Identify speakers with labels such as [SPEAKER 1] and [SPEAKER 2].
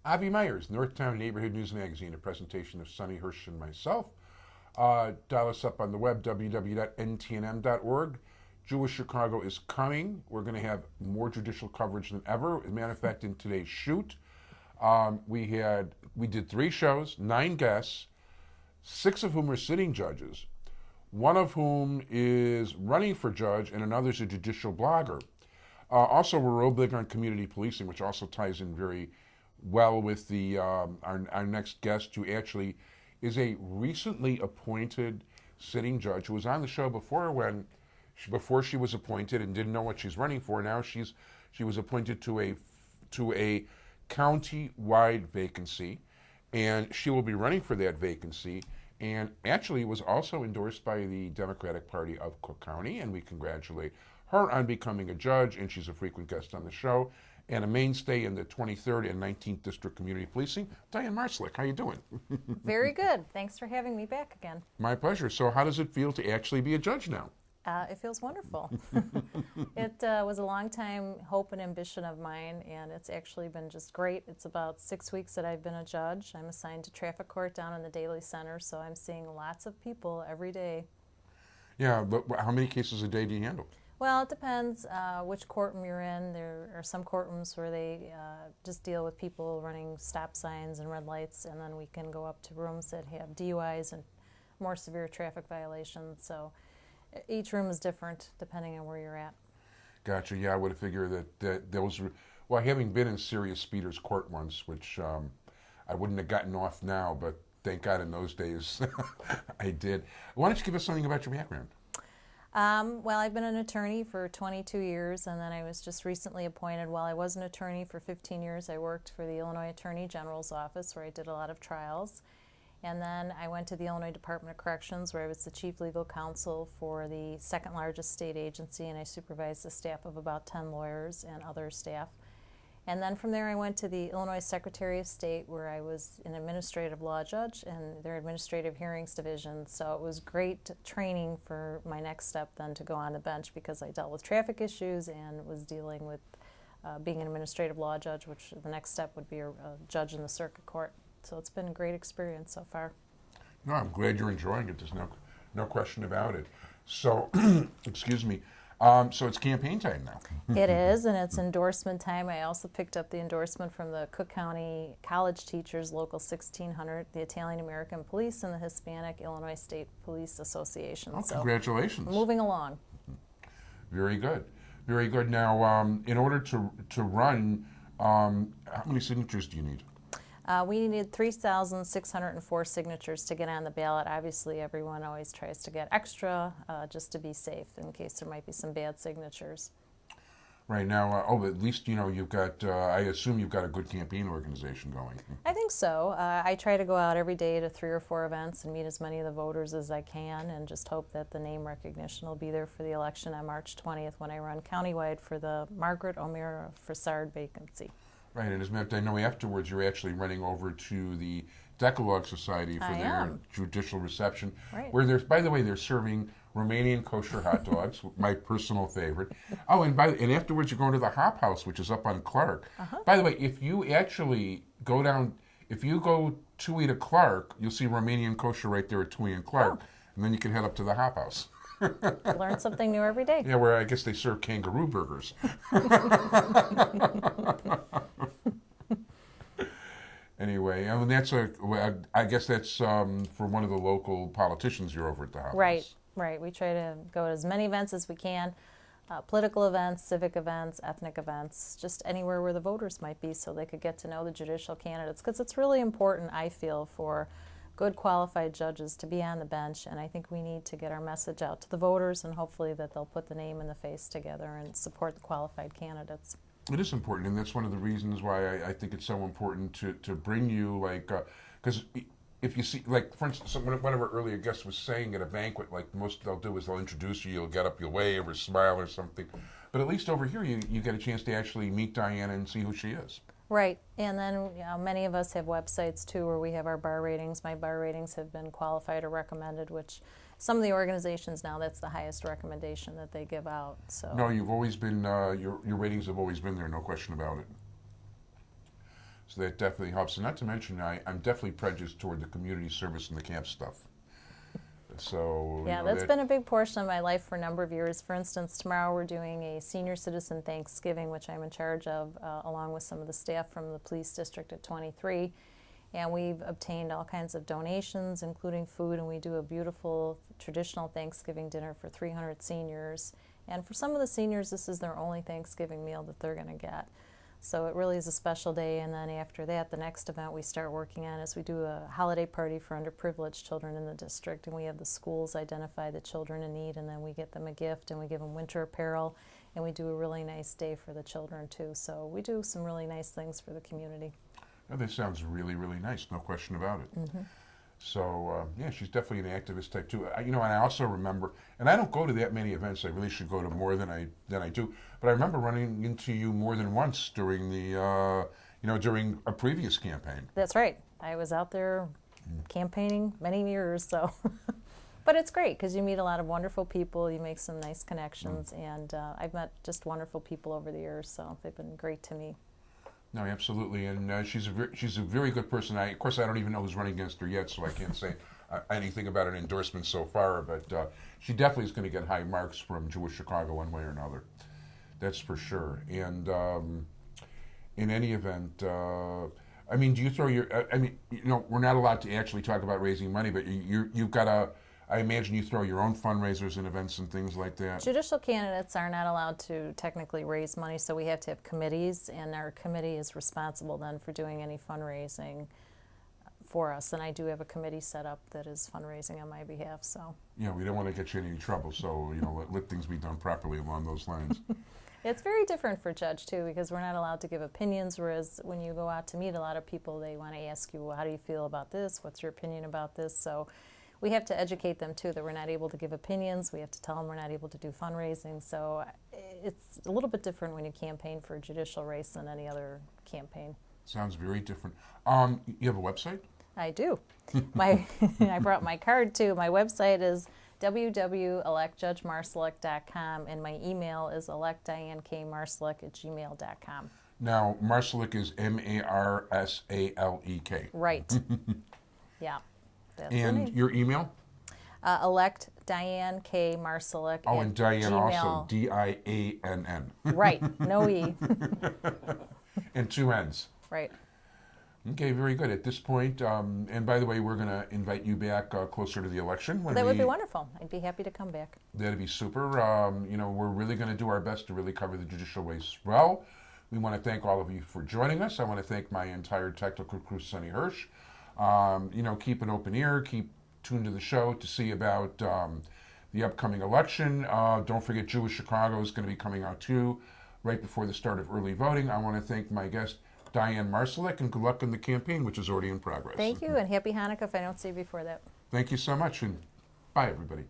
[SPEAKER 1] Avi Meyers, Northtown Neighborhood News Magazine, a presentation of Sonny Hirsch and myself. Dial us up on the web, www.ntnm.org. Jewish Chicago is coming. We're going to have more judicial coverage than ever. As a matter of fact, in today's shoot, we did 3 shows, 9 guests, 6 of whom are sitting judges, one of whom is running for judge, and another is a judicial blogger. Also, we're real big on community policing, which also ties in very well with our next guest, who actually is a recently appointed sitting judge who was on the show before she was appointed and didn't know what she's running for. Now she was appointed to a county-wide vacancy, and she will be running for that vacancy. And actually was also endorsed by the Democratic Party of Cook County, and we congratulate her on becoming a judge, and she's a frequent guest on the show and a mainstay in the 23rd and 19th District Community Policing. Diann Marsalek, how you doing?
[SPEAKER 2] Very good. Thanks for having me back again.
[SPEAKER 1] My pleasure. So how does it feel to actually be a judge now?
[SPEAKER 2] It feels wonderful. It was a long time hope and ambition of mine, and it's actually been just great. It's about 6 weeks that I've been a judge. I'm assigned to traffic court down in the Daly Center, so I'm seeing lots of people every day.
[SPEAKER 1] Yeah, but how many cases a day do you handle?
[SPEAKER 2] Well, it depends which courtroom you're in. There are some courtrooms where they just deal with people running stop signs and red lights, and then we can go up to rooms that have DUIs and more severe traffic violations. So each room is different depending on where you're at.
[SPEAKER 1] Gotcha. Yeah, I would have figured that those were, well, having been in serious speeders court once, which I wouldn't have gotten off now, but thank God in those days I did. Why don't you give us something about your background?
[SPEAKER 2] Well, I've been an attorney for 22 years, and then I was just recently appointed. While I was an attorney for 15 years, I worked for the Illinois Attorney General's office, where I did a lot of trials. And then I went to the Illinois Department of Corrections, where I was the chief legal counsel for the second largest state agency, and I supervised a staff of about 10 lawyers and other staff. And then from there I went to the Illinois Secretary of State, where I was an administrative law judge in their administrative hearings division. So it was great training for my next step then to go on the bench, because I dealt with traffic issues and was dealing with being an administrative law judge, which the next step would be a judge in the circuit court. So it's been a great experience so far.
[SPEAKER 1] No, I'm glad you're enjoying it. There's no question about it. So, excuse me. So it's campaign time now.
[SPEAKER 2] It is, and it's endorsement time. I also picked up the endorsement from the Cook County College Teachers Local 1600, the Italian American Police, and the Hispanic Illinois State Police Association.
[SPEAKER 1] Oh,
[SPEAKER 2] so
[SPEAKER 1] congratulations.
[SPEAKER 2] Moving along.
[SPEAKER 1] Very good. Very good. Now, in order to run, how many signatures do you need?
[SPEAKER 2] We needed 3,604 signatures to get on the ballot. Obviously, everyone always tries to get extra just to be safe in case there might be some bad signatures.
[SPEAKER 1] Right now, but at least you've got. I assume you've got a good campaign organization going.
[SPEAKER 2] I think so. I try to go out every day to 3 or 4 events and meet as many of the voters as I can, and just hope that the name recognition will be there for the election on March 20th when I run countywide for the Margaret O'Meara Fassard vacancy.
[SPEAKER 1] Right, and as a matter of fact, I know afterwards you're actually running over to the Decalogue Society for their judicial reception,
[SPEAKER 2] right,
[SPEAKER 1] where by the way, they're serving Romanian kosher hot dogs, my personal favorite. Oh, and afterwards you're going to the Hop House, which is up on Clark. By the way, if you actually go down, if you go Toohey to Clark, you'll see Romanian kosher right there at Toohey and Clark, and then you can head up to the Hop House.
[SPEAKER 2] Learn something new every day.
[SPEAKER 1] Yeah, where I guess they serve kangaroo burgers. Anyway, I mean, I guess that's for one of the local politicians you're over at the Hop House.
[SPEAKER 2] Right. We try to go to as many events as we can, political events, civic events, ethnic events, just anywhere where the voters might be, so they could get to know the judicial candidates, because it's really important, I feel, for good qualified judges to be on the bench, and I think we need to get our message out to the voters, and hopefully that they'll put the name and the face together and support the qualified candidates.
[SPEAKER 1] It is important, and that's one of the reasons why I think it's so important to bring you, like, because if you see, like, for instance, one of our earlier guests was saying at a banquet, like, most they'll do is they'll introduce you, you'll get up, you'll wave or smile or something, but at least over here you get a chance to actually meet Diann and see who she is.
[SPEAKER 2] Right, and then many of us have websites too where we have our bar ratings. My bar ratings have been qualified or recommended, which some of the organizations now, that's the highest recommendation that they give out. So
[SPEAKER 1] no, you've always been, your ratings have always been there, no question about it. So that definitely helps. And not to mention, I'm definitely prejudiced toward the community service and the camp stuff. So
[SPEAKER 2] Yeah, that's been a big portion of my life for a number of years. For instance, tomorrow we're doing a senior citizen Thanksgiving, which I'm in charge of, along with some of the staff from the police district at 23. And we've obtained all kinds of donations, including food, and we do a beautiful traditional Thanksgiving dinner for 300 seniors. And for some of the seniors, this is their only Thanksgiving meal that they're going to get. So it really is a special day. And then after that, the next event we start working on is we do a holiday party for underprivileged children in the district. And we have the schools identify the children in need, and then we get them a gift, and we give them winter apparel. And we do a really nice day for the children, too. So we do some really nice things for the community.
[SPEAKER 1] Oh, that sounds really, really nice. No question about it.
[SPEAKER 2] Mm-hmm.
[SPEAKER 1] So, yeah, she's definitely an activist type too. And I also remember, and I don't go to that many events. I really should go to more than I do. But I remember running into you more than once during the, during a previous campaign.
[SPEAKER 2] That's right. I was out there campaigning many years, so. But it's great because you meet a lot of wonderful people. You make some nice connections, and I've met just wonderful people over the years. So they've been great to me.
[SPEAKER 1] No, absolutely, and she's a very good person. Of course, I don't even know who's running against her yet, so I can't say anything about an endorsement so far. But she definitely is going to get high marks from Jewish Chicago one way or another. That's for sure. And in any event, I mean, do you throw your? We're not allowed to actually talk about raising money, but you've got a. I imagine you throw your own fundraisers and events and things like that.
[SPEAKER 2] Judicial candidates are not allowed to technically raise money, so we have to have committees, and our committee is responsible then for doing any fundraising for us. And I do have a committee set up that is fundraising on my behalf. So.
[SPEAKER 1] Yeah, we don't want to get you in any trouble, so let things be done properly along those lines.
[SPEAKER 2] It's very different for judge too, because we're not allowed to give opinions. Whereas when you go out to meet a lot of people, they want to ask you, well, how do you feel about this? What's your opinion about this? So. We have to educate them, too, that we're not able to give opinions. We have to tell them we're not able to do fundraising. So it's a little bit different when you campaign for a judicial race than any other campaign.
[SPEAKER 1] Sounds very different. You have a website?
[SPEAKER 2] I do. I brought my card, too. My website is www.electjudgemarsalek.com, and my email is electdiannkmarsalek@gmail.com.
[SPEAKER 1] Now, Marsalek is Marsalek.
[SPEAKER 2] Right. Yeah. That's
[SPEAKER 1] and your email?
[SPEAKER 2] Elect Diann K. Marsalek.
[SPEAKER 1] Oh, and Diann
[SPEAKER 2] Gmail.
[SPEAKER 1] also, Diann.
[SPEAKER 2] Right, no E.
[SPEAKER 1] And 2 N's.
[SPEAKER 2] Right.
[SPEAKER 1] Okay, very good. At this point, and by the way, we're going to invite you back closer to the election.
[SPEAKER 2] That would be wonderful. I'd be happy to come back.
[SPEAKER 1] That'd be super. We're really going to do our best to really cover the judicial race well. We want to thank all of you for joining us. I want to thank my entire technical crew, Sonny Hirsch. Keep an open ear, keep tuned to the show to see about the upcoming election. Don't forget Jewish Chicago is going to be coming out too, right before the start of early voting. I want to thank my guest, Diann Marsalek, and good luck in the campaign, which is already in progress.
[SPEAKER 2] Thank you, and happy Hanukkah if I don't see you before that.
[SPEAKER 1] Thank you so much, and bye, everybody.